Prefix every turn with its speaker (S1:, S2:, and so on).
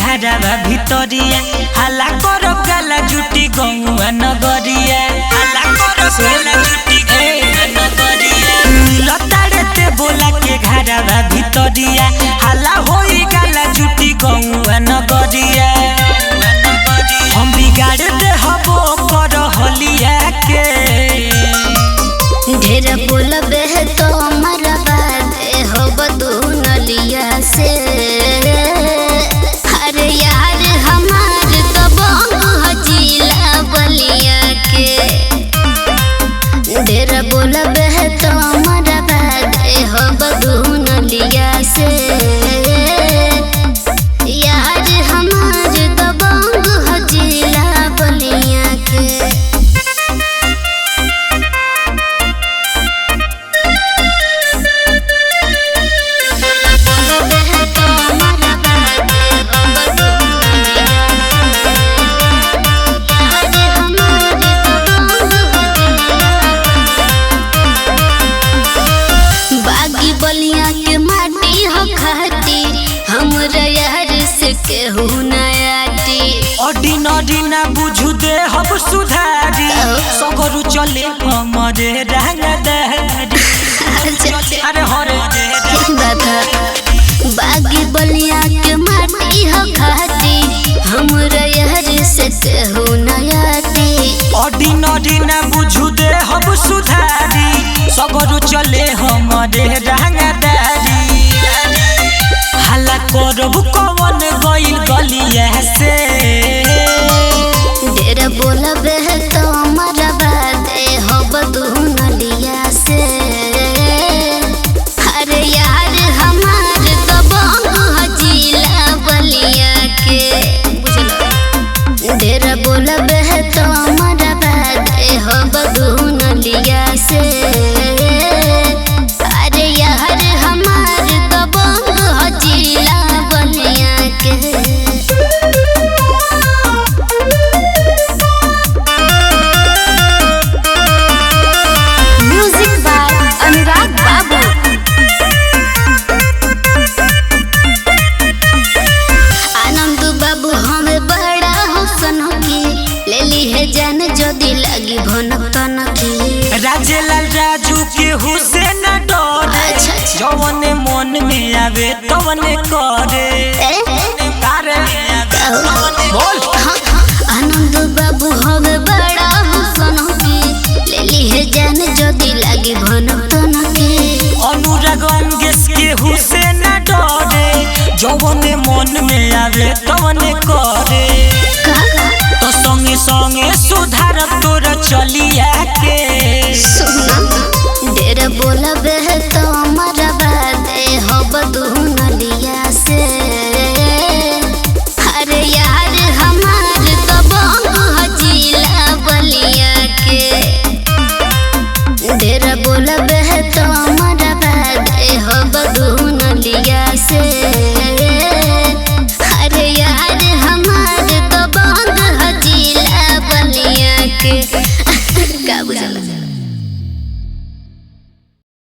S1: भितरिया हल्ला करो गला जुटी गौआ नगरिया हल्ला करो गला जुटी गौआ नगरिया लताड़े ते बोला के घरवा भितरिया हल्ला होई गला जुटी गौआ नगरिया हम बिगाड़ दे हबो कर हलिया के
S2: ढेर बोलबे तो हमारा बात होब तू नलिया से बोलबे तो हमारा बात हो बदू नलिया से यार हमार दबंग हो जिला बलिया के बलिया के माटी हो खाती हमरा यार से केहू नयाटी
S1: ऑर्डिनरी ना बुझू दे हब सुधारी सगरु चले हमरे रंगदारी अरे हरे
S2: बागी बलिया के माटी हो खाती हमरा यार से केहू नयाटी
S1: ऑर्डिनरी ना बुझू दे हब सुधारी सगरु चले हमरे रंगदारी हल्ला करब कौन गइल गलिया से
S2: ढेर बोलबे तो हमारा बात होब तू नलिया से अरे यार हमार दबंग हो जिला बलिया के बुझल ढेर बोलबे तो हमारा बात होब तू नलिया से जान जदी लगी भनक तनकी
S1: राजेलाल राजू के हुसैन डरे जवन मन में आवे तवने करे बोल
S2: आनंद बाबू हवे बड़ा हुसन की लेली है जान जदी लगी भनक तनकी
S1: अनुराग अंगेश के हुसैन डरे जवन मन में आवे तवने करे तो संगे संगे सुधार तोरा चलिया के
S2: सुना ढेर बोलबे तो हमारा बात होब तू नलिया से अरे यार हमार दबंग हो जिला बलिया के ढेर बोलबे तो हमारा बात होब तू नलिया से अरे यार हमार दबंग हो जिला बलिया के का बुझल।